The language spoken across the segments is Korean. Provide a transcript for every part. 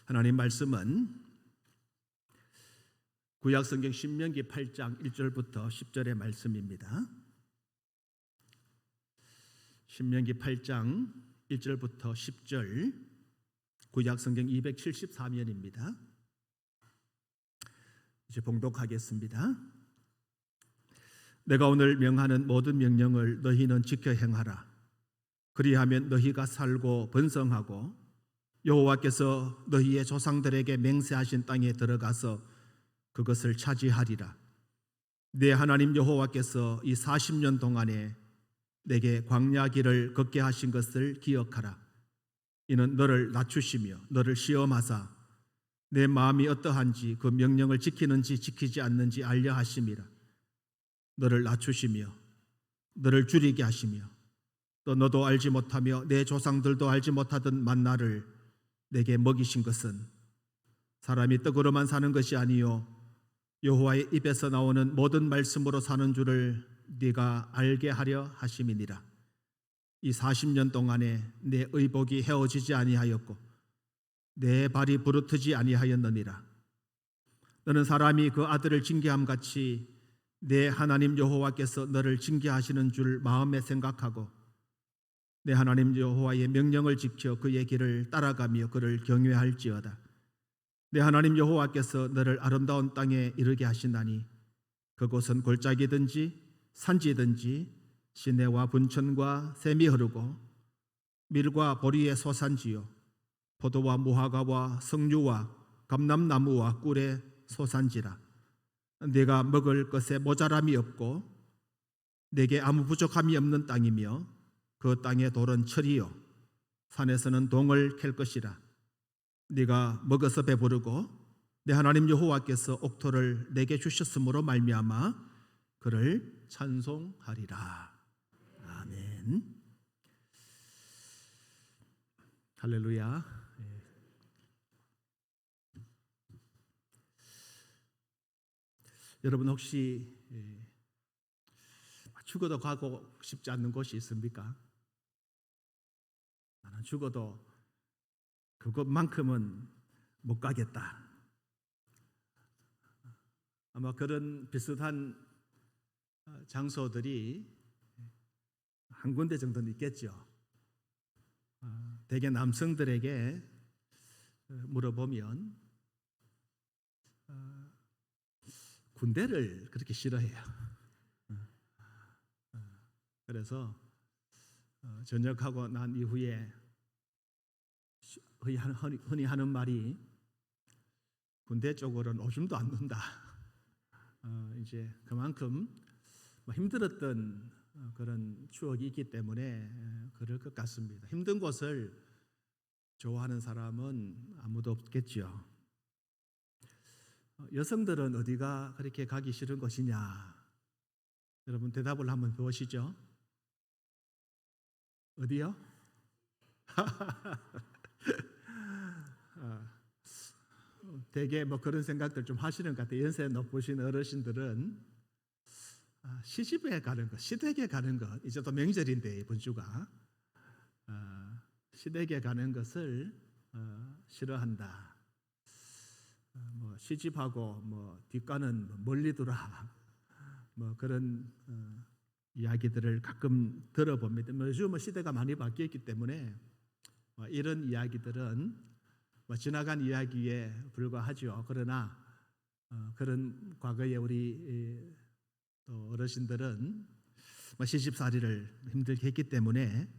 하나님 말씀은 구약성경 신명기 8장 1절부터 10절의 말씀입니다. 신명기 8장 1절부터 10절, 구약성경 274면입니다. 이제 봉독하겠습니다. 내가 오늘 명하는 모든 명령을 너희는 지켜 행하라. 그리하면 너희가 살고 번성하고 여호와께서 너희의 조상들에게 맹세하신 땅에 들어가서 그것을 차지하리라. 내 하나님 여호와께서 이 40년 동안에 내게 광야 길을 걷게 하신 것을 기억하라. 이는 너를 낮추시며 너를 시험하사 내 마음이 어떠한지 그 명령을 지키는지 지키지 않는지 알려 하심이라. 너를 낮추시며 너를 줄이게 하시며 또 너도 알지 못하며 내 조상들도 알지 못하던 만나를 내게 먹이신 것은 사람이 떡으로만 사는 것이 아니요 여호와의 입에서 나오는 모든 말씀으로 사는 줄을 네가 알게 하려 하심이니라. 이 40년 동안에 내 의복이 헤어지지 아니하였고 내 발이 부르트지 아니하였느니라. 너는 사람이 그 아들을 징계함 같이 내 하나님 여호와께서 너를 징계하시는 줄 마음에 생각하고 내 하나님 여호와의 명령을 지켜 그의 길을 따라가며 그를 경외할지어다. 내 하나님 여호와께서 너를 아름다운 땅에 이르게 하시나니 그곳은 골짜기든지 산지든지 시내와 분천과 샘이 흐르고 밀과 보리의 소산지요 포도와 무화과와 석류와 감람나무와 꿀의 소산지라. 네가 먹을 것에 모자람이 없고 네게 아무 부족함이 없는 땅이며 그 땅의 돌은 철이요 산에서는 동을 캘 것이라. 네가 먹어서 배부르고 내 하나님 여호와께서 옥토를 내게 주셨으므로 말미암아 그를 찬송하리라. 아멘. 할렐루야. 여러분 혹시 죽어도 가고 싶지 않는 곳이 있습니까? 나는 죽어도 그것만큼은 못 가겠다. 아마 그런 비슷한 장소들이 한 군데 정도는 있겠죠. 대개 남성들에게 물어보면 군대를 그렇게 싫어해요. 그래서 전역하고 난 이후에 흔히 하는 말이 군대 쪽으로는 오줌도 안 눈다. 이제 그만큼 힘들었던 그런 추억이 있기 때문에 그럴 것 같습니다. 힘든 곳을 좋아하는 사람은 아무도 없겠죠. 여성들은 어디가 그렇게 가기 싫은 곳이냐? 여러분 대답을 한번 보시죠. 어디요? 되게 그런 생각들 좀 하시는 것 같아요. 연세 높으신 어르신들은 시집에 가는 것, 시댁에 가는 것, 이제 또 명절인데 이번 주가 시댁에 가는 것을 싫어한다. 시집하고 뒷가는 멀리 두라. 그런 이야기들을 가끔 들어봅니다. 요즘 시대가 많이 바뀌었기 때문에 이런 이야기들은 지나간 이야기에 불과하죠. 그러나 그런 과거에 우리 또 어르신들은 시집살이를 힘들게 했기 때문에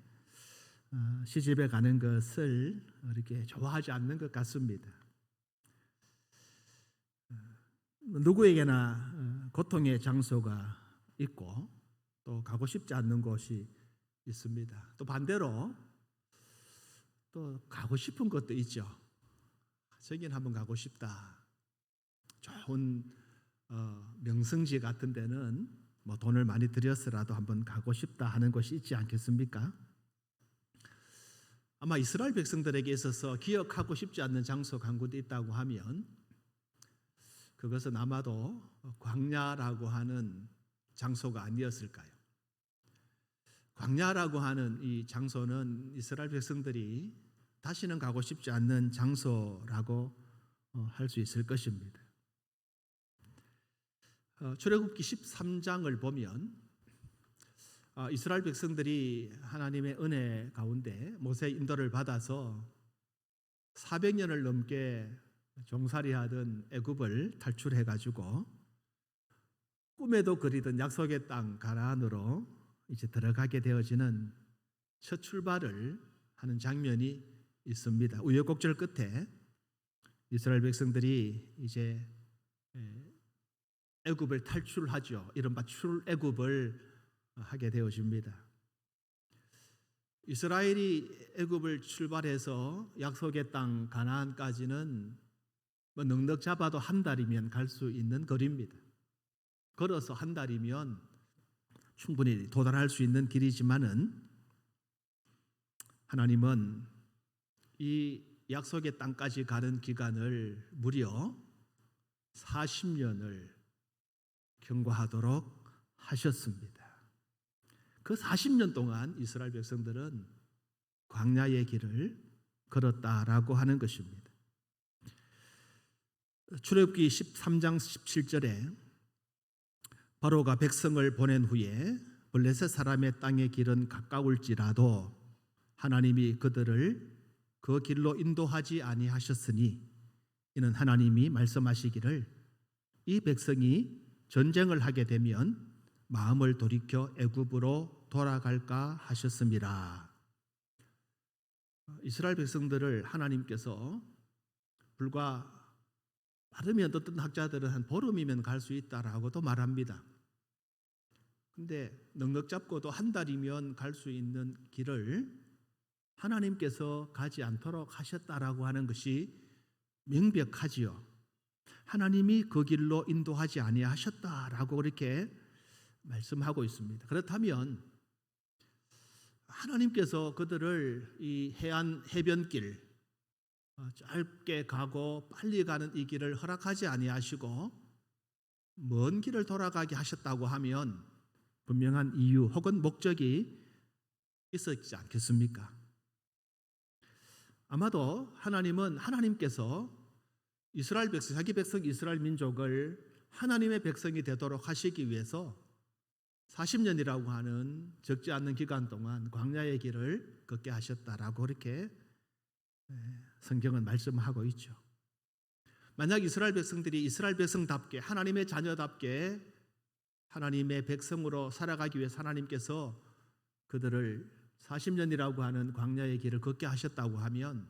시집에 가는 것을 이렇게 좋아하지 않는 것 같습니다. 누구에게나 고통의 장소가 있고 또 가고 싶지 않는 곳이 있습니다. 또 반대로 또 가고 싶은 것도 있죠. 저긴 한번 가고 싶다. 좋은 명승지 같은 데는 돈을 많이 들여서라도 한번 가고 싶다 하는 곳이 있지 않겠습니까? 아마 이스라엘 백성들에게 있어서 기억하고 싶지 않는 장소가 한 군데 있다고 하면 그것은 아마도 광야라고 하는 장소가 아니었을까요? 광야라고 하는 이 장소는 이스라엘 백성들이 다시는 가고 싶지 않는 장소라고 할 수 있을 것입니다. 출애굽기 13장을 보면 이스라엘 백성들이 하나님의 은혜 가운데 모세의 인도를 받아서 400년을 넘게 종살이하던 애굽을 탈출해 가지고 꿈에도 그리던 약속의 땅 가나안으로 이제 들어가게 되어지는 첫 출발을 하는 장면이 있습니다. 우여곡절 끝에 이스라엘 백성들이 이제 애굽을 탈출하죠. 이른바 출애굽을 하게 되어집니다. 이스라엘이 애굽을 출발해서 약속의 땅 가나안까지는 넉넉 잡아도 한 달이면 갈 수 있는 거리입니다. 걸어서 한 달이면 충분히 도달할 수 있는 길이지만은 하나님은 이 약속의 땅까지 가는 기간을 무려 40년을 경과하도록 하셨습니다. 그 40년 동안 이스라엘 백성들은 광야의 길을 걸었다라고 하는 것입니다. 출애굽기 13장 17절에 바로가 백성을 보낸 후에 블레셋 사람의 땅의 길은 가까울지라도 하나님이 그들을 그 길로 인도하지 아니하셨으니 이는 하나님이 말씀하시기를 이 백성이 전쟁을 하게 되면 마음을 돌이켜 애굽으로 돌아갈까 하셨습니다. 이스라엘 백성들을 하나님께서 불과 빠르면 어떤 학자들은 한 보름이면 갈 수 있다라고도 말합니다. 근데 넉넉 잡고도 한 달이면 갈 수 있는 길을 하나님께서 가지 않도록 하셨다라고 하는 것이 명백하지요. 하나님이 그 길로 인도하지 아니하셨다라고 그렇게 말씀하고 있습니다. 그렇다면 하나님께서 그들을 이 해변길 짧게 가고 빨리 가는 이 길을 허락하지 아니하시고 먼 길을 돌아가게 하셨다고 하면 분명한 이유 혹은 목적이 있었지 않겠습니까? 아마도 하나님께서 이스라엘 백성, 자기 백성 이스라엘 민족을 하나님의 백성이 되도록 하시기 위해서 40년이라고 하는 적지 않는 기간 동안 광야의 길을 걷게 하셨다라고 그렇게 성경은 말씀하고 있죠. 만약 이스라엘 백성들이 이스라엘 백성답게 하나님의 자녀답게 하나님의 백성으로 살아가기 위해서 하나님께서 그들을 40년이라고 하는 광야의 길을 걷게 하셨다고 하면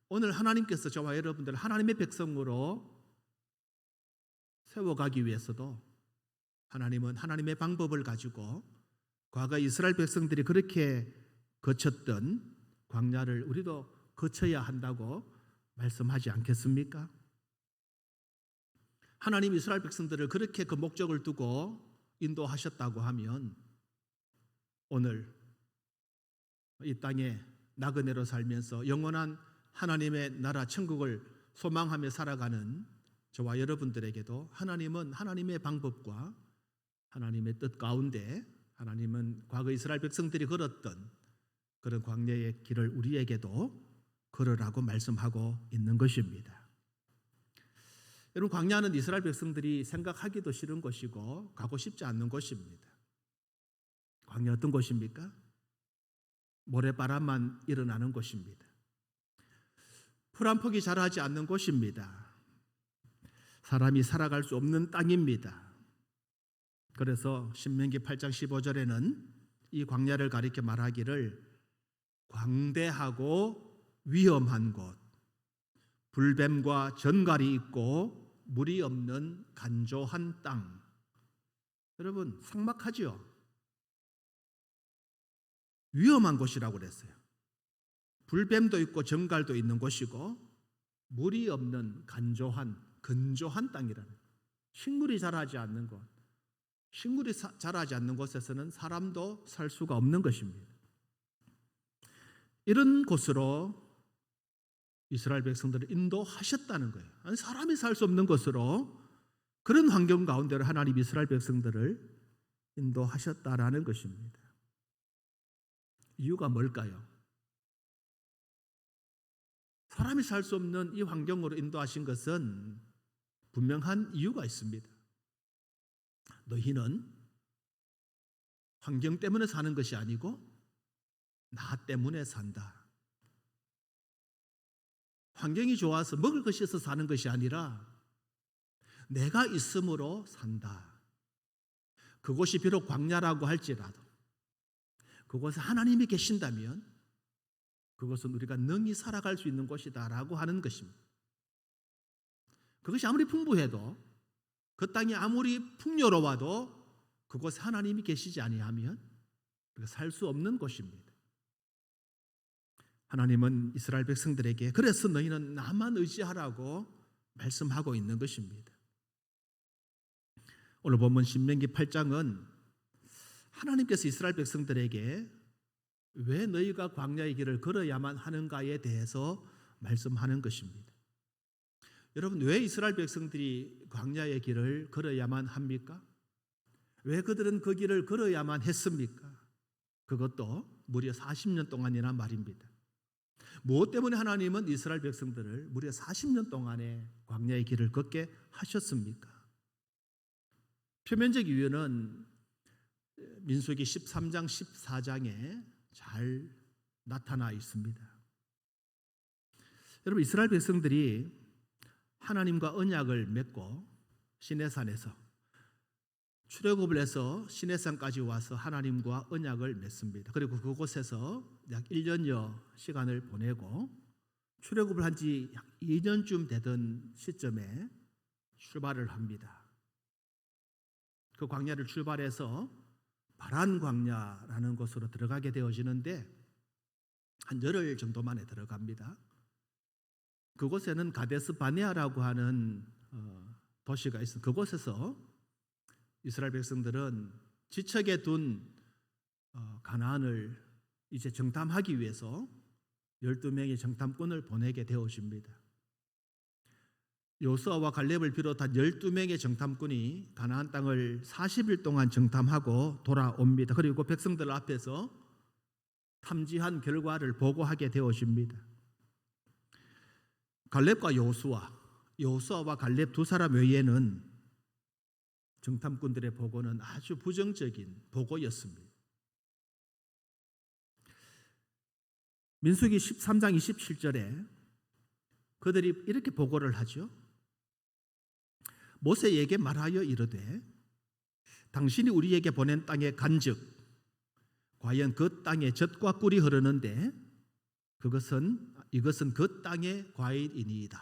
오늘 하나님께서 저와 여러분들을 하나님의 백성으로 세워가기 위해서도 하나님은 하나님의 방법을 가지고 과거 이스라엘 백성들이 그렇게 거쳤던 광야를 우리도 거쳐야 한다고 말씀하지 않겠습니까? 하나님 이스라엘 백성들을 그렇게 그 목적을 두고 인도하셨다고 하면 오늘 이 땅에 나그네로 살면서 영원한 하나님의 나라 천국을 소망하며 살아가는 저와 여러분들에게도 하나님은 하나님의 방법과 하나님의 뜻 가운데 하나님은 과거 이스라엘 백성들이 걸었던 그런 광야의 길을 우리에게도 걸으라고 말씀하고 있는 것입니다. 여러분, 광야는 이스라엘 백성들이 생각하기도 싫은 곳이고 가고 싶지 않는 곳입니다. 광야 어떤 곳입니까? 모래바람만 일어나는 곳입니다. 풀 한 폭이 자라지 않는 곳입니다. 사람이 살아갈 수 없는 땅입니다. 그래서 신명기 8장 15절에는 이 광야를 가리켜 말하기를 광대하고 위험한 곳, 불뱀과 전갈이 있고 물이 없는 간조한 땅. 여러분, 삭막하지요? 위험한 곳이라고 그랬어요. 불뱀도 있고 전갈도 있는 곳이고 물이 없는 건조한 땅이라는, 식물이 자라지 않는 곳. 식물이 자라지 않는 곳에서는 사람도 살 수가 없는 것입니다. 이런 곳으로 이스라엘 백성들을 인도하셨다는 거예요. 아니, 사람이 살 수 없는 곳으로 그런 환경 가운데로 하나님 이스라엘 백성들을 인도하셨다라는 것입니다. 이유가 뭘까요? 사람이 살 수 없는 이 환경으로 인도하신 것은 분명한 이유가 있습니다. 너희는 환경 때문에 사는 것이 아니고 나 때문에 산다. 환경이 좋아서 먹을 것이 있어서 사는 것이 아니라 내가 있음으로 산다. 그곳이 비록 광야라고 할지라도 그곳에 하나님이 계신다면 그것은 우리가 능히 살아갈 수 있는 곳이다라고 하는 것입니다. 그것이 아무리 풍부해도 그 땅이 아무리 풍요로워도 그곳에 하나님이 계시지 아니하면 살 수 없는 곳입니다. 하나님은 이스라엘 백성들에게 그래서 너희는 나만 의지하라고 말씀하고 있는 것입니다. 오늘 본문 신명기 8장은 하나님께서 이스라엘 백성들에게 왜 너희가 광야의 길을 걸어야만 하는가에 대해서 말씀하는 것입니다. 여러분, 왜 이스라엘 백성들이 광야의 길을 걸어야만 합니까? 왜 그들은 그 길을 걸어야만 했습니까? 그것도 무려 40년 동안이란 말입니다. 무엇 때문에 하나님은 이스라엘 백성들을 무려 40년 동안에 광야의 길을 걷게 하셨습니까? 표면적 이유는 민수기 13장 14장에 잘 나타나 있습니다. 여러분, 이스라엘 백성들이 하나님과 언약을 맺고 시내산에서 출애굽을 해서 시내산까지 와서 하나님과 언약을 맺습니다. 그리고 그곳에서 약 1년여 시간을 보내고 출애굽을 한 지 약 2년쯤 되던 시점에 출발을 합니다. 그 광야를 출발해서 바란 광야라는 곳으로 들어가게 되어지는데 한 열흘 정도 만에 들어갑니다. 그곳에는 가데스 바네아라고 하는 도시가 있어. 그곳에서 이스라엘 백성들은 지척에 둔 가나안을 이제 정탐하기 위해서 12명의 정탐꾼을 보내게 되어집니다. 여호수아와 갈렙을 비롯한 12명의 정탐꾼이 가나안 땅을 40일 동안 정탐하고 돌아옵니다. 그리고 백성들 앞에서 탐지한 결과를 보고하게 되어집니다. 갈렙과 여호수아와 갈렙 두 사람 외에는 정탐꾼들의 보고는 아주 부정적인 보고였습니다. 민수기 13장 27절에 그들이 이렇게 보고를 하죠. 모세에게 말하여 이르되 당신이 우리에게 보낸 땅에 간즉 과연 그 땅에 젖과 꿀이 흐르는데 이것은 그 땅의 과일이니이다.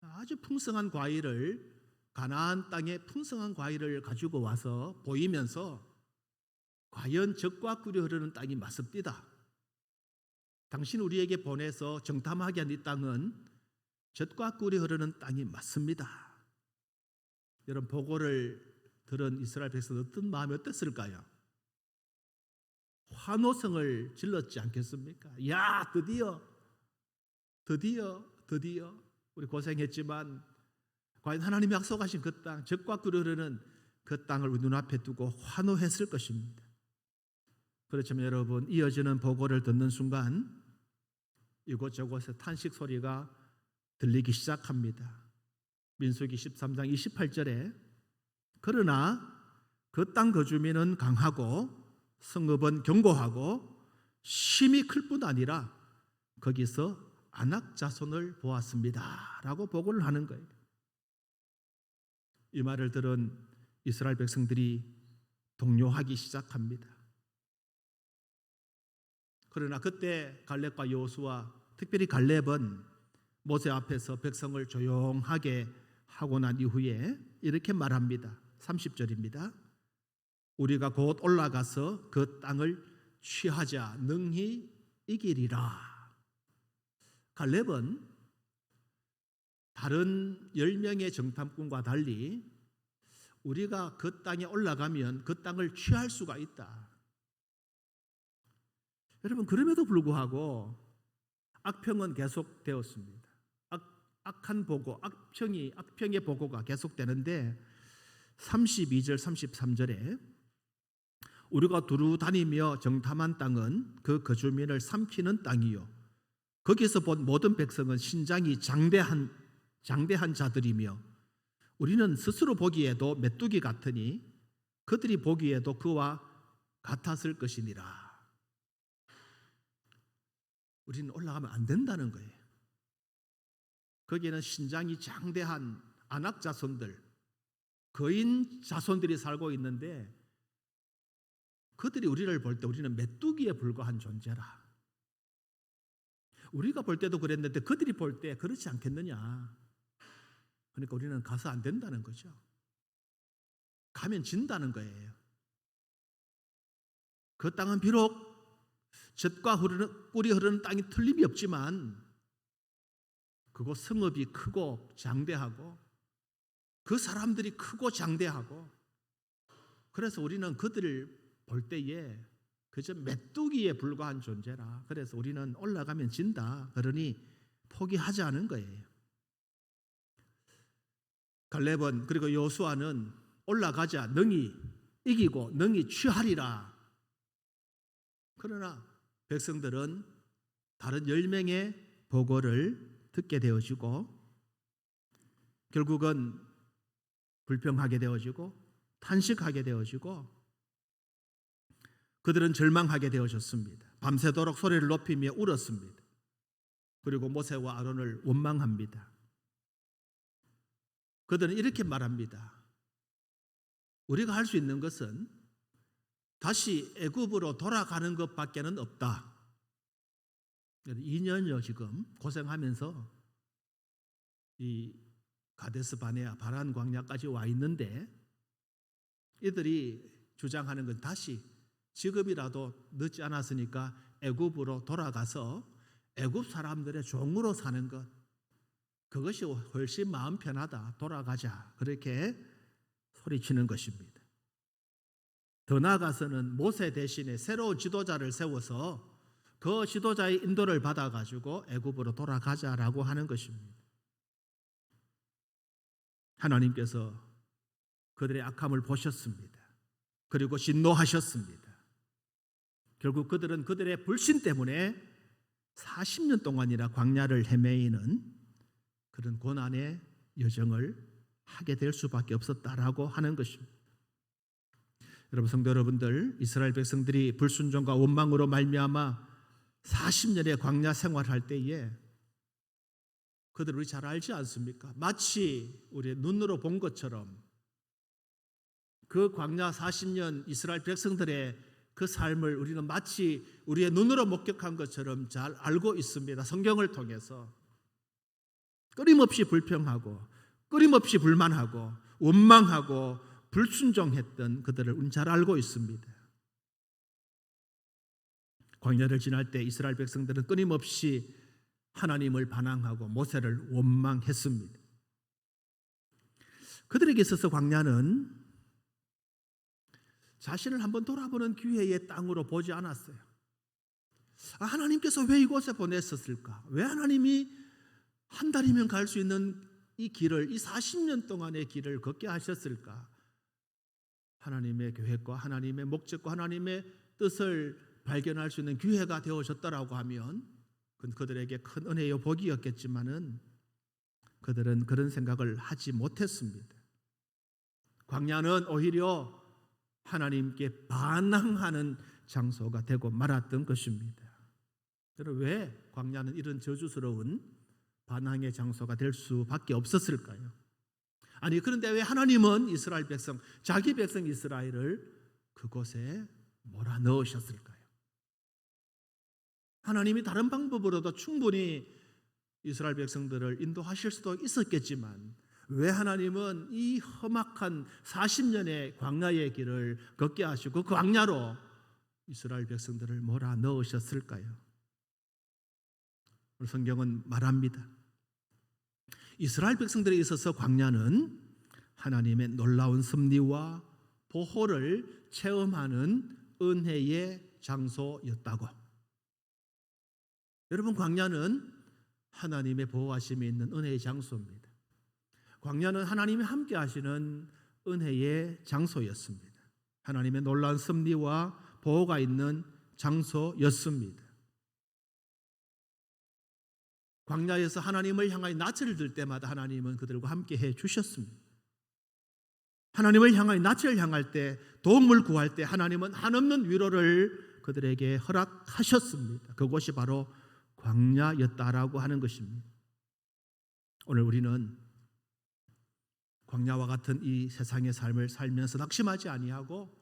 아주 풍성한 과일을 가나안 땅에 풍성한 과일을 가지고 와서 보이면서 과연 젖과 꿀이 흐르는 땅이 맞습니다. 당신 우리에게 보내서 정탐하게 한 이 땅은 젖과 꿀이 흐르는 땅이 맞습니다. 여러분, 보고를 들은 이스라엘 백성들 어떤 마음이 어땠을까요? 환호성을 질렀지 않겠습니까? 야, 드디어 우리 고생했지만 과연 하나님이 약속하신 그 땅, 젖과 꿀이 흐르는 그 땅을 우리 눈앞에 두고 환호했을 것입니다. 그렇지만 여러분, 이어지는 보고를 듣는 순간 이곳저곳에 탄식 소리가 들리기 시작합니다. 민수기 13장 28절에 그러나 그 땅 거주민은 강하고 성읍은 견고하고 심히 클 뿐 아니라 거기서 아낙 자손을 보았습니다 라고 보고를 하는 거예요. 이 말을 들은 이스라엘 백성들이 동요하기 시작합니다. 그러나 그때 갈렙과 여호수아, 특별히 갈렙은 모세 앞에서 백성을 조용하게 하고 난 이후에 이렇게 말합니다. 30절입니다. 우리가 곧 올라가서 그 땅을 취하자 능히 이기리라. 갈렙은 다른 10명의 정탐꾼과 달리 우리가 그 땅에 올라가면 그 땅을 취할 수가 있다. 여러분, 그럼에도 불구하고 악평은 계속되었습니다. 악한 보고, 악평의 보고가 계속되는데 32절, 33절에 우리가 두루 다니며 정탐한 땅은 그 거주민을 삼키는 땅이요 거기서 본 모든 백성은 신장이 장대한 자들이며 우리는 스스로 보기에도 메뚜기 같으니 그들이 보기에도 그와 같았을 것이니라. 우리는 올라가면 안 된다는 거예요. 거기에는 신장이 장대한 안악 자손들, 거인 자손들이 살고 있는데 그들이 우리를 볼 때 우리는 메뚜기에 불과한 존재라. 우리가 볼 때도 그랬는데 그들이 볼 때 그렇지 않겠느냐. 그러니까 우리는 가서 안 된다는 거죠. 가면 진다는 거예요. 그 땅은 비록 젖과 꿀이 흐르는 땅이 틀림이 없지만 그곳 성읍이 크고 장대하고 그 사람들이 크고 장대하고 그래서 우리는 그들을 볼 때에 그저 메뚜기에 불과한 존재라. 그래서 우리는 올라가면 진다. 그러니 포기하자는 거예요. 갈렙은 그리고 여호수아는 올라가자 능히 이기고 능히 취하리라. 그러나 백성들은 다른 10명의 보고를 듣게 되어지고 결국은 불평하게 되어지고 탄식하게 되어지고 그들은 절망하게 되어졌습니다. 밤새도록 소리를 높이며 울었습니다. 그리고 모세와 아론을 원망합니다. 그들은 이렇게 말합니다. 우리가 할 수 있는 것은 다시 애굽으로 돌아가는 것밖에는 없다. 2년여 지금 고생하면서 이 가데스 바네아 바란 광야까지 와 있는데 이들이 주장하는 건 다시 지금이라도 늦지 않았으니까 애굽으로 돌아가서 애굽 사람들의 종으로 사는 것, 그것이 훨씬 마음 편하다. 돌아가자. 그렇게 소리치는 것입니다. 더 나아가서는 모세 대신에 새로운 지도자를 세워서 그 지도자의 인도를 받아가지고 애굽으로 돌아가자라고 하는 것입니다. 하나님께서 그들의 악함을 보셨습니다. 그리고 진노하셨습니다. 결국 그들은 그들의 불신 때문에 40년 동안이나 광야를 헤매이는 그런 고난의 여정을 하게 될 수밖에 없었다라고 하는 것입니다. 여러분 성도 여러분들, 이스라엘 백성들이 불순종과 원망으로 말미암아 40년의 광야 생활할 때에 그들 우리 잘 알지 않습니까? 마치 우리의 눈으로 본 것처럼 그 광야 40년 이스라엘 백성들의 그 삶을 우리는 마치 우리의 눈으로 목격한 것처럼 잘 알고 있습니다. 성경을 통해서 끊임없이 불평하고 끊임없이 불만하고 원망하고 불순종했던 그들을 우리는 잘 알고 있습니다. 광야를 지날 때 이스라엘 백성들은 끊임없이 하나님을 반항하고 모세를 원망했습니다. 그들에게 있어서 광야는 자신을 한번 돌아보는 기회의 땅으로 보지 않았어요. 하나님께서 왜 이곳에 보냈었을까? 왜 하나님이 한 달이면 갈 수 있는 이 길을, 이 40년 동안의 길을 걷게 하셨을까? 하나님의 계획과 하나님의 목적과 하나님의 뜻을 발견할 수 있는 기회가 되어졌다라고 하면 그건 그들에게 큰 은혜요 복이었겠지만은 그들은 그런 생각을 하지 못했습니다. 광야는 오히려 하나님께 반항하는 장소가 되고 말았던 것입니다. 여러분 왜 광야는 이런 저주스러운 반항의 장소가 될 수밖에 없었을까요? 아니 그런데 왜 하나님은 이스라엘 백성, 자기 백성 이스라엘을 그곳에 몰아넣으셨을까요? 하나님이 다른 방법으로도 충분히 이스라엘 백성들을 인도하실 수도 있었겠지만 왜 하나님은 이 험악한 40년의 광야의 길을 걷게 하시고 그 광야로 이스라엘 백성들을 몰아넣으셨을까요? 성경은 말합니다. 이스라엘 백성들에 있어서 광야는 하나님의 놀라운 섭리와 보호를 체험하는 은혜의 장소였다고. 여러분 광야는 하나님의 보호하심이 있는 은혜의 장소입니다. 광야는 하나님이 함께 하시는 은혜의 장소였습니다. 하나님의 놀라운 섭리와 보호가 있는 장소였습니다. 광야에서 하나님을 향하여 낯을 들 때마다 하나님은 그들과 함께 해 주셨습니다. 하나님을 향하여 낯을 향할 때, 도움을 구할 때 하나님은 한없는 위로를 그들에게 허락하셨습니다. 그곳이 바로 광야였다라고 하는 것입니다. 오늘 우리는 광야와 같은 이 세상의 삶을 살면서 낙심하지 아니하고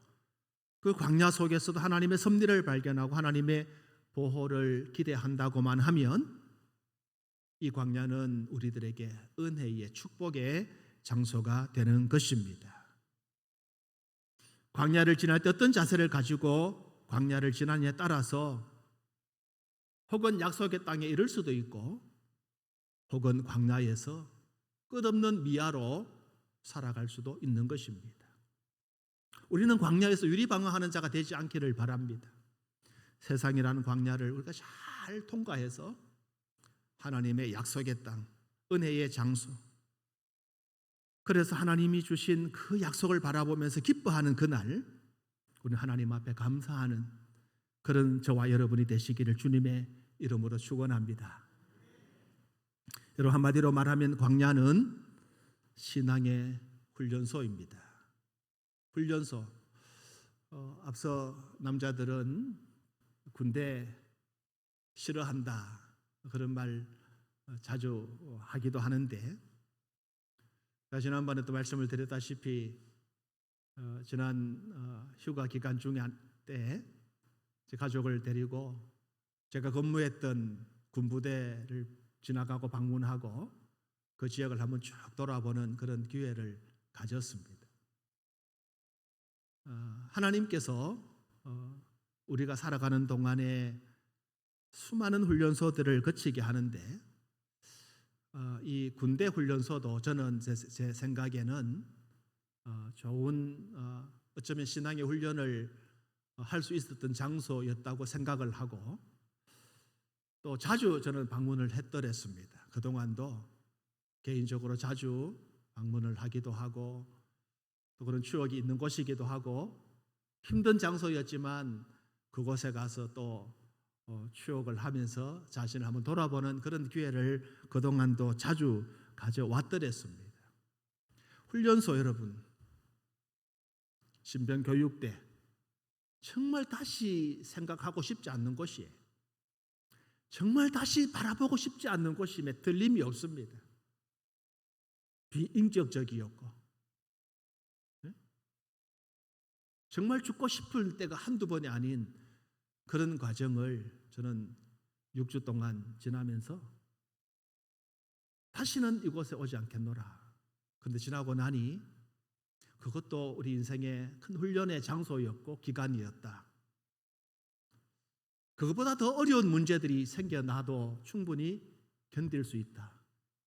그 광야 속에서도 하나님의 섭리를 발견하고 하나님의 보호를 기대한다고만 하면 이 광야는 우리들에게 은혜의 축복의 장소가 되는 것입니다. 광야를 지날 때 어떤 자세를 가지고 광야를 지나느냐에 따라서 혹은 약속의 땅에 이를 수도 있고 혹은 광야에서 끝없는 미아로 살아갈 수도 있는 것입니다. 우리는 광야에서 유리방어하는 자가 되지 않기를 바랍니다. 세상이라는 광야를 우리가 잘 통과해서 하나님의 약속의 땅, 은혜의 장소, 그래서 하나님이 주신 그 약속을 바라보면서 기뻐하는 그날 우리는 하나님 앞에 감사하는 그런 저와 여러분이 되시기를 주님의 이름으로 축원합니다. 여러분, 한마디로 말하면 광야는 신앙의 훈련소입니다. 훈련소. 앞서 남자들은 군대 싫어한다 그런 말 자주 하기도 하는데, 지난번에 또 말씀을 드렸다시피 지난 휴가 기간 중에 때 제 가족을 데리고 제가 근무했던 군부대를 지나가고 방문하고 그 지역을 한번 쭉 돌아보는 그런 기회를 가졌습니다. 하나님께서 우리가 살아가는 동안에 수많은 훈련소들을 거치게 하는데 이 군대 훈련소도 저는 제 생각에는 좋은 어쩌면 신앙의 훈련을 할 수 있었던 장소였다고 생각을 하고 또 자주 저는 방문을 했더랬습니다. 그동안도 개인적으로 자주 방문을 하기도 하고 또 그런 추억이 있는 곳이기도 하고 힘든 장소였지만 그곳에 가서 또 추억을 하면서 자신을 한번 돌아보는 그런 기회를 그동안도 자주 가져왔더랬습니다. 훈련소 여러분, 신병교육대 정말 다시 생각하고 싶지 않는 곳이에요. 정말 다시 바라보고 싶지 않는 곳임에 틀림이 없습니다. 비인격적이었고 정말 죽고 싶을 때가 한두 번이 아닌 그런 과정을 저는 6주 동안 지나면서 다시는 이곳에 오지 않겠노라. 그런데 지나고 나니 그것도 우리 인생의 큰 훈련의 장소였고 기간이었다. 그것보다 더 어려운 문제들이 생겨나도 충분히 견딜 수 있다.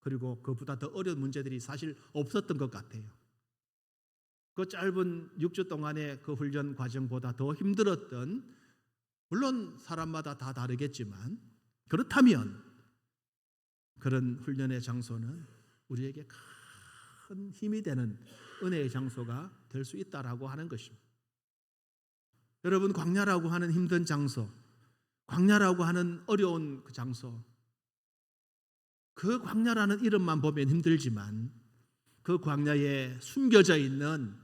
그리고 그보다 더 어려운 문제들이 사실 없었던 것 같아요. 그 짧은 6주 동안의 그 훈련 과정보다 더 힘들었던, 물론 사람마다 다 다르겠지만 그렇다면 그런 훈련의 장소는 우리에게 큰 힘이 되는 은혜의 장소가 될 수 있다라고 하는 것입니다. 여러분, 광야라고 하는 힘든 장소, 광야라고 하는 어려운 그 장소, 그 광야라는 이름만 보면 힘들지만 그 광야에 숨겨져 있는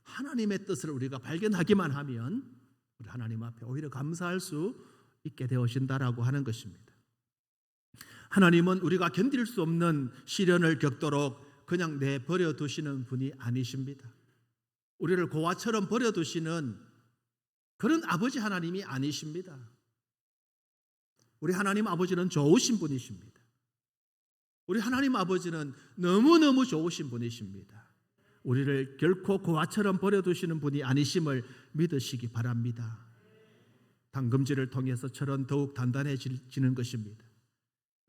하나님의 뜻을 우리가 발견하기만 하면 우리 하나님 앞에 오히려 감사할 수 있게 되어진다라고 하는 것입니다. 하나님은 우리가 견딜 수 없는 시련을 겪도록 그냥 내버려 두시는 분이 아니십니다. 우리를 고아처럼 버려두시는 그런 아버지 하나님이 아니십니다. 우리 하나님 아버지는 좋으신 분이십니다. 우리 하나님 아버지는 너무너무 좋으신 분이십니다. 우리를 결코 고아처럼 버려두시는 분이 아니심을 믿으시기 바랍니다. 당금질을 통해서처럼 더욱 단단해지는 것입니다.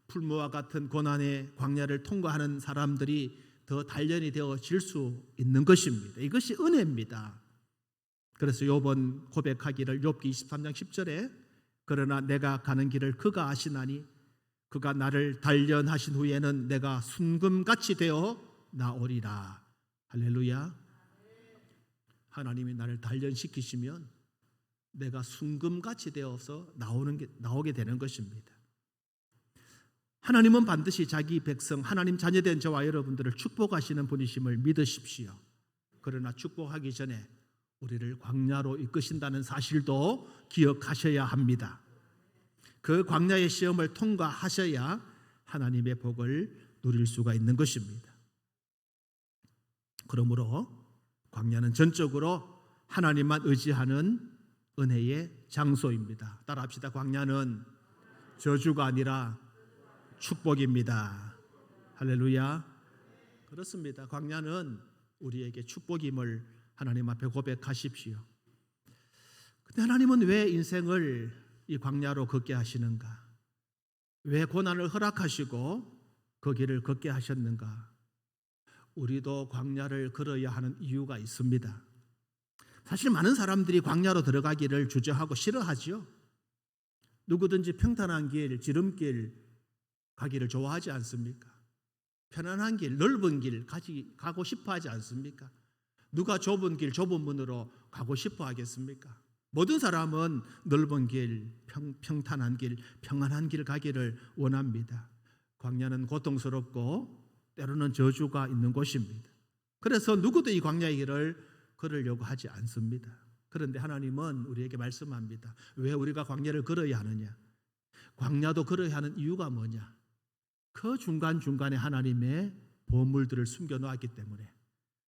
풀무와 같은 고난의 광야를 통과하는 사람들이 더 단련이 되어질 수 있는 것입니다. 이것이 은혜입니다. 그래서 욥은 고백하기를 욥기 23장 10절에 그러나 내가 가는 길을 그가 아시나니 그가 나를 단련하신 후에는 내가 순금같이 되어 나오리라. 할렐루야. 하나님이 나를 단련시키시면 내가 순금같이 되어서 나오게 되는 것입니다. 하나님은 반드시 자기 백성, 하나님 자녀된 저와 여러분들을 축복하시는 분이심을 믿으십시오. 그러나 축복하기 전에 우리를 광야로 이끄신다는 사실도 기억하셔야 합니다. 그 광야의 시험을 통과하셔야 하나님의 복을 누릴 수가 있는 것입니다. 그러므로 광야는 전적으로 하나님만 의지하는 은혜의 장소입니다. 따라합시다. 광야는 저주가 아니라 축복입니다. 할렐루야. 그렇습니다. 광야는 우리에게 축복임을 하나님 앞에 고백하십시오. 근데 하나님은 왜 인생을 이 광야로 걷게 하시는가? 왜 고난을 허락하시고 그 길을 걷게 하셨는가? 우리도 광야를 걸어야 하는 이유가 있습니다. 사실 많은 사람들이 광야로 들어가기를 주저하고 싫어하죠. 누구든지 평탄한 길, 지름길 가기를 좋아하지 않습니까? 편안한 길, 넓은 길 가고 싶어 하지 않습니까? 누가 좁은 길, 좁은 문으로 가고 싶어 하겠습니까? 모든 사람은 넓은 길, 평탄한 길, 평안한 길 가기를 원합니다. 광야는 고통스럽고 때로는 저주가 있는 곳입니다. 그래서 누구도 이 광야의 길을 걸으려고 하지 않습니다. 그런데 하나님은 우리에게 말씀합니다. 왜 우리가 광야를 걸어야 하느냐? 광야도 걸어야 하는 이유가 뭐냐? 그 중간중간에 하나님의 보물들을 숨겨놓았기 때문에,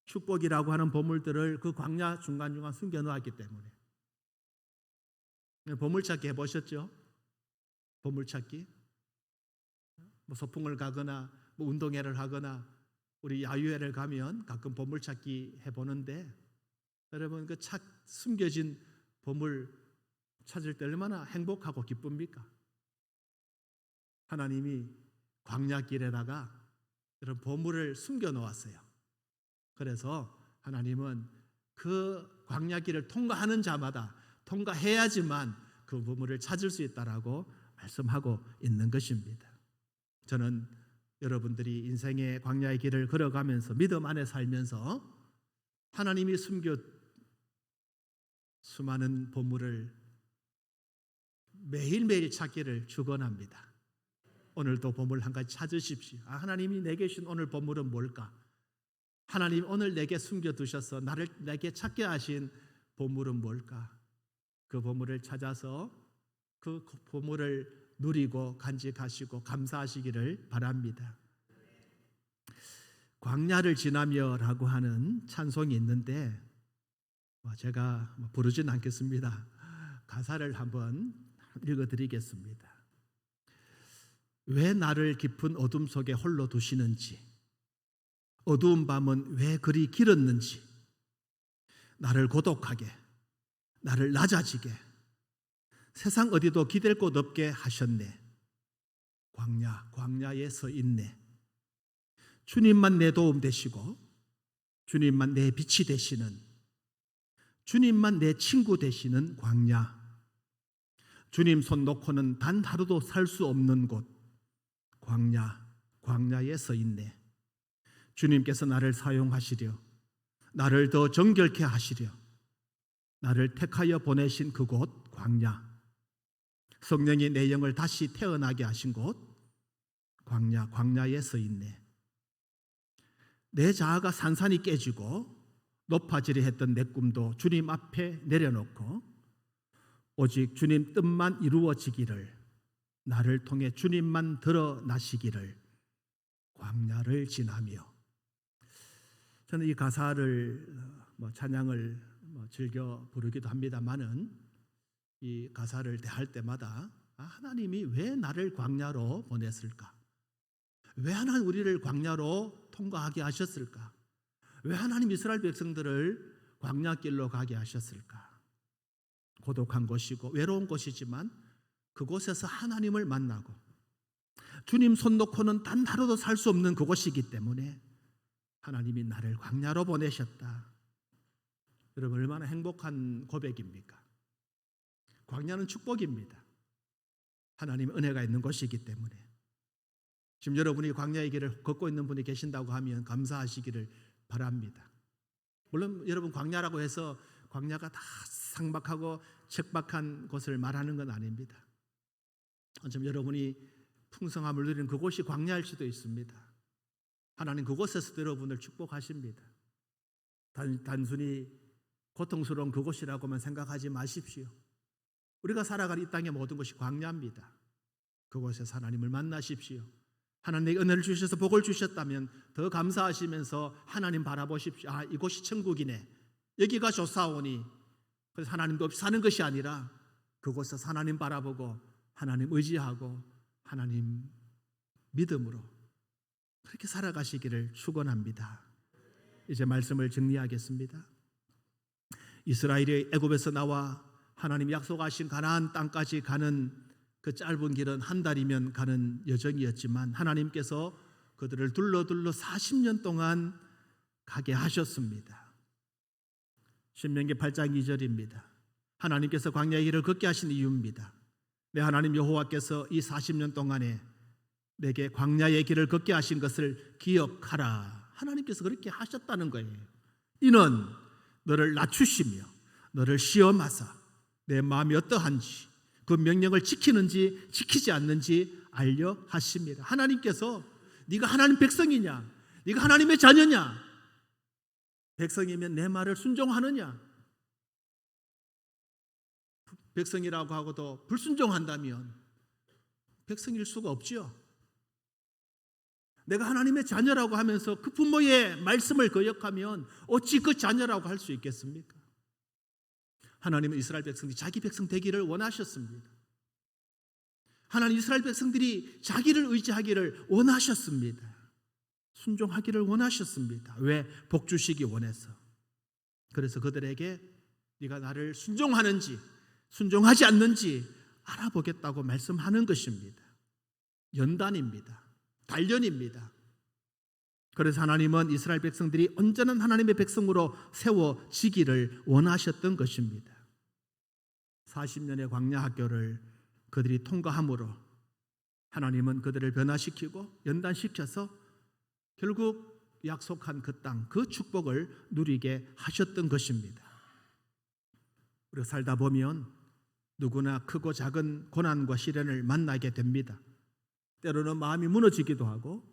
축복이라고 하는 보물들을 그 광야 중간중간 숨겨놓았기 때문에. 보물찾기 해보셨죠? 보물찾기? 뭐 소풍을 가거나 뭐 운동회를 하거나 우리 야유회를 가면 가끔 보물찾기 해보는데, 여러분 그 숨겨진 보물 찾을 때 얼마나 행복하고 기쁩니까? 하나님이 광야길에다가 이런 보물을 숨겨 놓았어요. 그래서 하나님은 그 광야길을 통과하는 자마다 통과해야지만 그 보물을 찾을 수 있다라고 말씀하고 있는 것입니다. 저는 여러분들이 인생의 광야의 길을 걸어가면서 믿음 안에 살면서 하나님이 숨겨 수많은 보물을 매일매일 찾기를 축원합니다. 오늘도 보물 한 가지 찾으십시오. 하나님이 내게 주신 오늘 보물은 뭘까? 하나님 오늘 내게 숨겨두셔서 내게 찾게 하신 보물은 뭘까? 그 보물을 찾아서 그 보물을 누리고 간직하시고 감사하시기를 바랍니다. 광야를 지나며라고 하는 찬송이 있는데 제가 부르진 않겠습니다. 가사를 한번 읽어드리겠습니다. 왜 나를 깊은 어둠 속에 홀로 두시는지, 어두운 밤은 왜 그리 길었는지, 나를 고독하게, 나를 낮아지게, 세상 어디도 기댈 곳 없게 하셨네. 광야에 서 있네. 주님만 내 도움 되시고, 주님만 내 빛이 되시는, 주님만 내 친구 되시는 광야. 주님 손 놓고는 단 하루도 살 수 없는 곳, 광야에 서 있네. 주님께서 나를 사용하시려, 나를 더 정결케 하시려, 나를 택하여 보내신 그곳 광야. 성령이 내 영을 다시 태어나게 하신 곳 광야에 서 있네. 내 자아가 산산이 깨지고 높아지려 했던 내 꿈도 주님 앞에 내려놓고 오직 주님 뜻만 이루어지기를, 나를 통해 주님만 드러나시기를 광야를 지나며. 저는 이 가사를 찬양을 즐겨 부르기도 합니다만은 이 가사를 대할 때마다 하나님이 왜 나를 광야로 보냈을까? 왜 하나님 우리를 광야로 통과하게 하셨을까? 왜 하나님 이스라엘 백성들을 광야길로 가게 하셨을까? 고독한 곳이고 외로운 곳이지만 그곳에서 하나님을 만나고 주님 손 놓고는 단 하루도 살 수 없는 그곳이기 때문에 하나님이 나를 광야로 보내셨다. 여러분 얼마나 행복한 고백입니까? 광야는 축복입니다. 하나님의 은혜가 있는 곳이기 때문에. 지금 여러분이 광야의 길을 걷고 있는 분이 계신다고 하면 감사하시기를 바랍니다. 물론 여러분 광야라고 해서 광야가 다 삭막하고 척박한 곳을 말하는 건 아닙니다. 좀 여러분이 풍성함을 누리는 그곳이 광야일 수도 있습니다. 하나님 그곳에서도 여러분을 축복하십니다. 단순히 고통스러운 그곳이라고만 생각하지 마십시오. 우리가 살아가는 이 땅의 모든 것이 광야입니다. 그곳에서 하나님을 만나십시오. 하나님에게 은혜를 주셔서 복을 주셨다면 더 감사하시면서 하나님 바라보십시오. 아, 이곳이 천국이네. 여기가 좋사오니. 그래서 하나님도 없이 사는 것이 아니라 그곳에서 하나님 바라보고 하나님 의지하고 하나님 믿음으로 그렇게 살아가시기를 축원합니다. 이제 말씀을 정리하겠습니다. 이스라엘이 애굽에서 나와 하나님 약속하신 가나안 땅까지 가는 그 짧은 길은 한 달이면 가는 여정이었지만 하나님께서 그들을 둘러 40년 동안 가게 하셨습니다. 신명기 8장 2절입니다. 하나님께서 광야의 길을 걷게 하신 이유입니다. 내 하나님 여호와께서 이 40년 동안에 내게 광야의 길을 걷게 하신 것을 기억하라. 하나님께서 그렇게 하셨다는 거예요. 이는 너를 낮추시며 너를 시험하사 내 마음이 어떠한지 그 명령을 지키는지 지키지 않는지 알려 하십니다. 하나님께서 네가 하나님 백성이냐, 네가 하나님의 자녀냐, 백성이면 내 말을 순종하느냐, 백성이라고 하고도 불순종한다면 백성일 수가 없지요. 내가 하나님의 자녀라고 하면서 그 부모의 말씀을 거역하면 어찌 그 자녀라고 할 수 있겠습니까? 하나님은 이스라엘 백성들이 자기 백성 되기를 원하셨습니다. 하나님 이스라엘 백성들이 자기를 의지하기를 원하셨습니다. 순종하기를 원하셨습니다. 왜? 복 주시기 원해서. 그래서 그들에게 네가 나를 순종하는지 순종하지 않는지 알아보겠다고 말씀하는 것입니다. 연단입니다. 단련입니다. 그래서 하나님은 이스라엘 백성들이 온전한 하나님의 백성으로 세워지기를 원하셨던 것입니다. 40년의 광야 학교를 그들이 통과함으로 하나님은 그들을 변화시키고 연단시켜서 결국 약속한 그 땅, 그 축복을 누리게 하셨던 것입니다. 우리가 살다 보면 누구나 크고 작은 고난과 시련을 만나게 됩니다. 때로는 마음이 무너지기도 하고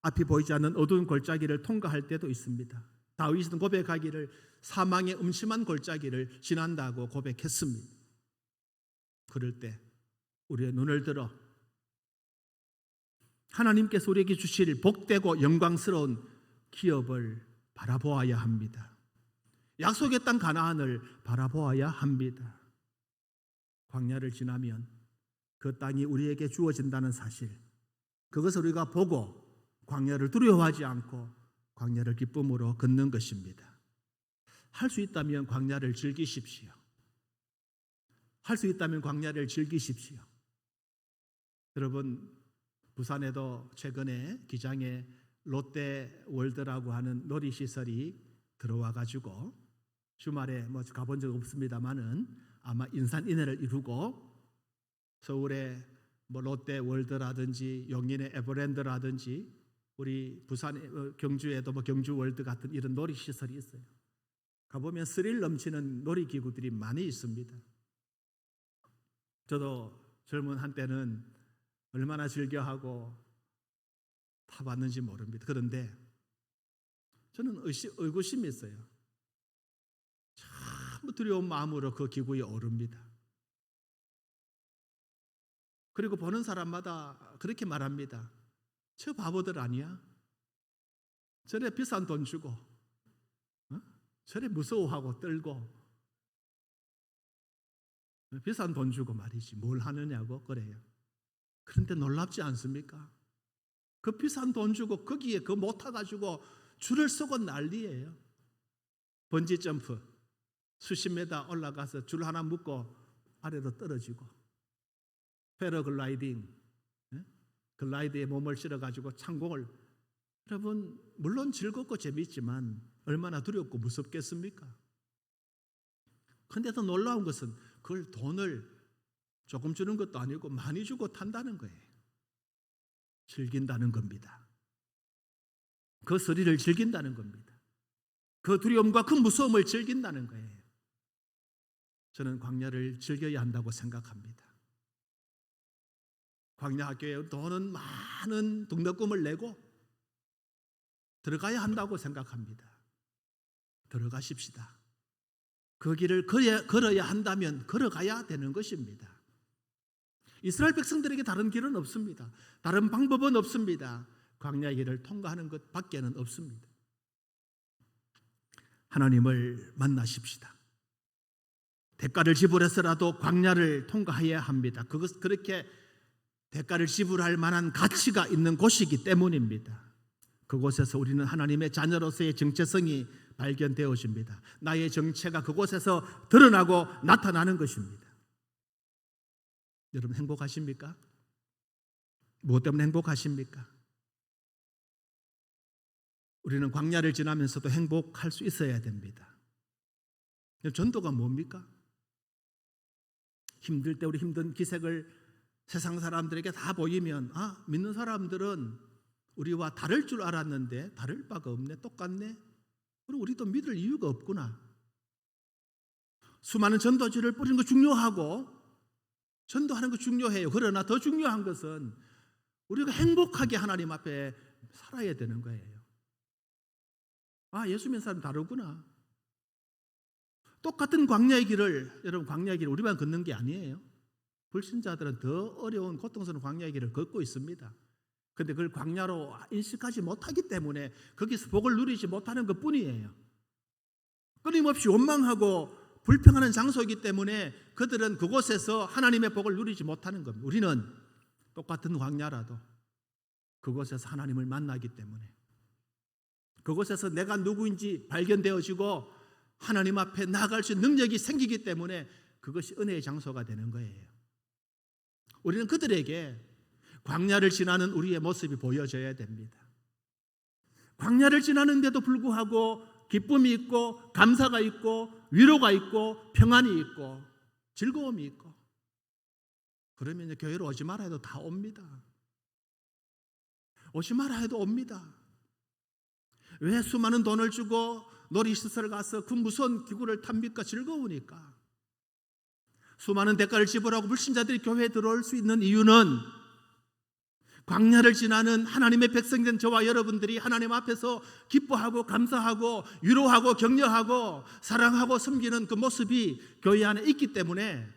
앞이 보이지 않는 어두운 골짜기를 통과할 때도 있습니다. 다윗은 고백하기를 사망의 음침한 골짜기를 지난다고 고백했습니다. 그럴 때 우리의 눈을 들어 하나님께서 우리에게 주실 복되고 영광스러운 기업을 바라보아야 합니다. 약속의 땅 가나안을 바라보아야 합니다. 광야를 지나면 그 땅이 우리에게 주어진다는 사실, 그것을 우리가 보고 광야를 두려워하지 않고 광야를 기쁨으로 걷는 것입니다. 할 수 있다면 광야를 즐기십시오. 할 수 있다면 광야를 즐기십시오. 여러분, 부산에도 최근에 기장에 롯데월드라고 하는 놀이시설이 들어와 가지고 주말에 가본 적 없습니다만은 아마 인산인해를 이루고 서울에 롯데월드라든지 용인의 에버랜드라든지 우리 부산 경주에도 경주월드 같은 이런 놀이시설이 있어요. 가보면 스릴 넘치는 놀이기구들이 많이 있습니다. 저도 젊은 한때는 얼마나 즐겨하고 타봤는지 모릅니다. 그런데 저는 의구심이 있어요. 참 두려운 마음으로 그 기구에 오릅니다. 그리고 보는 사람마다 그렇게 말합니다. 저 바보들 아니야? 저래 비싼 돈 주고 저래 무서워하고 떨고 비싼 돈 주고 말이지 뭘 하느냐고 그래요. 그런데 놀랍지 않습니까? 그 비싼 돈 주고 거기에 그 못 타가지고 줄을 서고 난리예요. 번지점프 수십 미터 올라가서 줄 하나 묶고 아래로 떨어지고, 패러글라이딩 글라이드에 몸을 실어가지고 창공을, 여러분 물론 즐겁고 재미있지만 얼마나 두렵고 무섭겠습니까? 그런데 더 놀라운 것은 그걸 돈을 조금 주는 것도 아니고 많이 주고 탄다는 거예요. 즐긴다는 겁니다. 그 스릴을 즐긴다는 겁니다. 그 두려움과 그 무서움을 즐긴다는 거예요. 저는 광야를 즐겨야 한다고 생각합니다. 광야학교에 돈은 많은 등록금을 내고 들어가야 한다고 생각합니다. 들어가십시다. 그 길을 걸어야 한다면 걸어가야 되는 것입니다. 이스라엘 백성들에게 다른 길은 없습니다. 다른 방법은 없습니다. 광야의 길을 통과하는 것 밖에는 없습니다. 하나님을 만나십시다. 대가를 지불해서라도 광야를 통과해야 합니다. 그렇게 대가를 지불할 만한 가치가 있는 곳이기 때문입니다. 그곳에서 우리는 하나님의 자녀로서의 정체성이 발견되어집니다. 나의 정체가 그곳에서 드러나고 나타나는 것입니다. 여러분 행복하십니까? 무엇 때문에 행복하십니까? 우리는 광야를 지나면서도 행복할 수 있어야 됩니다. 전도가 뭡니까? 힘들 때 우리 힘든 기색을 세상 사람들에게 다 보이면 믿는 사람들은 우리와 다를 줄 알았는데 다를 바가 없네, 똑같네. 그리고 우리도 믿을 이유가 없구나. 수많은 전도지를 뿌리는 거 중요하고 전도하는 거 중요해요. 그러나 더 중요한 것은 우리가 행복하게 하나님 앞에 살아야 되는 거예요. 예수 믿는 사람 다르구나. 똑같은 광야의 길을, 여러분 광야의 길을 우리만 걷는 게 아니에요. 불신자들은 더 어려운 고통스러운 광야의 길을 걷고 있습니다. 그런데 그걸 광야로 인식하지 못하기 때문에 거기서 복을 누리지 못하는 것뿐이에요. 끊임없이 원망하고 불평하는 장소이기 때문에 그들은 그곳에서 하나님의 복을 누리지 못하는 겁니다. 우리는 똑같은 광야라도 그곳에서 하나님을 만나기 때문에 그곳에서 내가 누구인지 발견되어지고 하나님 앞에 나아갈 수 있는 능력이 생기기 때문에 그것이 은혜의 장소가 되는 거예요. 우리는 그들에게 광야를 지나는 우리의 모습이 보여져야 됩니다. 광야를 지나는데도 불구하고 기쁨이 있고 감사가 있고 위로가 있고 평안이 있고 즐거움이 있고 그러면 교회로 오지 말아 해도 다 옵니다. 오지 마라 해도 옵니다. 왜 수많은 돈을 주고 놀이시설 가서 그 무서운 기구를 탑니까? 즐거우니까. 수많은 대가를 지불하고 불신자들이 교회에 들어올 수 있는 이유는 광야를 지나는 하나님의 백성된 저와 여러분들이 하나님 앞에서 기뻐하고 감사하고 위로하고 격려하고 사랑하고 섬기는 그 모습이 교회 안에 있기 때문에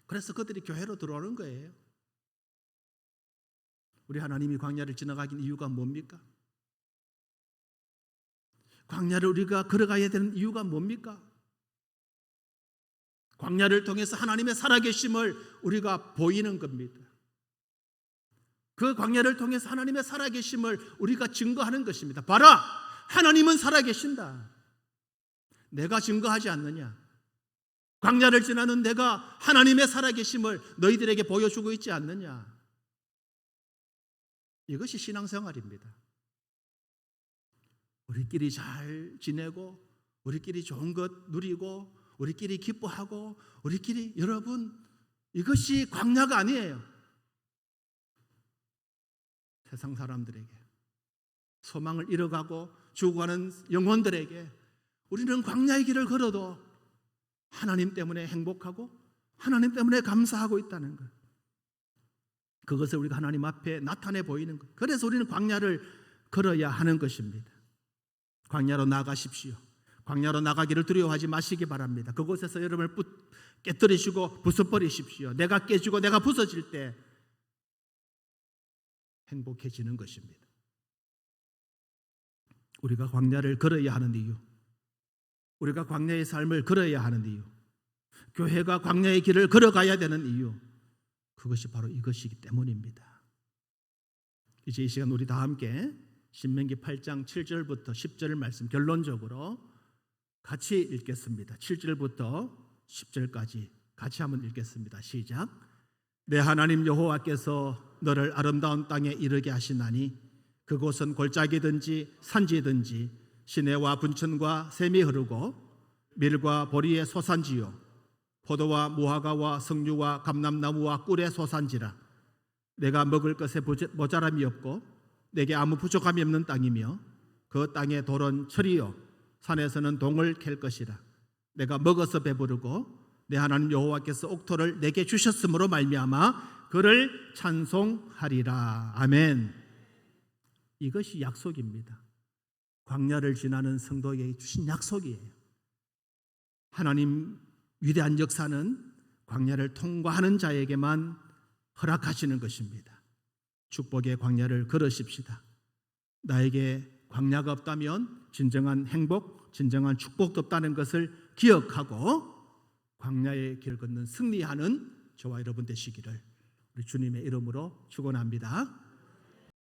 그래서 그들이 교회로 들어오는 거예요. 우리 하나님이 광야를 지나가긴 이유가 뭡니까? 광야를 우리가 걸어가야 되는 이유가 뭡니까? 광야를 통해서 하나님의 살아계심을 우리가 보이는 겁니다. 그 광야를 통해서 하나님의 살아계심을 우리가 증거하는 것입니다. 봐라! 하나님은 살아계신다. 내가 증거하지 않느냐? 광야를 지나는 내가 하나님의 살아계심을 너희들에게 보여주고 있지 않느냐? 이것이 신앙생활입니다. 우리끼리 잘 지내고 우리끼리 좋은 것 누리고 우리끼리 기뻐하고 우리끼리 여러분 이것이 광야가 아니에요. 세상 사람들에게 소망을 잃어가고 죽어가는 영혼들에게 우리는 광야의 길을 걸어도 하나님 때문에 행복하고 하나님 때문에 감사하고 있다는 것. 그것을 우리가 하나님 앞에 나타내 보이는 것. 그래서 우리는 광야를 걸어야 하는 것입니다. 광야로 나가십시오. 광야로 나가기를 두려워하지 마시기 바랍니다. 그곳에서 여러분을 깨뜨리시고 부숴버리십시오. 내가 깨지고 내가 부서질 때 행복해지는 것입니다. 우리가 광야를 걸어야 하는 이유, 우리가 광야의 삶을 걸어야 하는 이유, 교회가 광야의 길을 걸어가야 되는 이유, 그것이 바로 이것이기 때문입니다. 이제 이 시간 우리 다 함께 신명기 8장 7절부터 10절 말씀 결론적으로 같이 읽겠습니다. 7절부터 10절까지 같이 한번 읽겠습니다. 시작. 내 하나님 여호와께서 너를 아름다운 땅에 이르게 하시나니 그곳은 골짜기든지 산지든지 시내와 분천과 샘이 흐르고 밀과 보리의 소산지요 포도와 무화과와 석류와 감람나무와 꿀의 소산지라. 내가 먹을 것에 모자람이 없고 내게 아무 부족함이 없는 땅이며 그 땅의 돌은 철이요 산에서는 동을 캘 것이라. 내가 먹어서 배부르고 내 하나님 여호와께서 옥토를 내게 주셨으므로 말미암아 그를 찬송하리라. 아멘. 이것이 약속입니다. 광야를 지나는 성도에게 주신 약속이에요. 하나님 위대한 역사는 광야를 통과하는 자에게만 허락하시는 것입니다. 축복의 광야를 걸으십시다. 나에게 광야가 없다면 진정한 행복, 진정한 축복도 없다는 것을 기억하고 광야의 길 걷는 승리하는 저와 여러분 되시기를 우리 주님의 이름으로 축원합니다.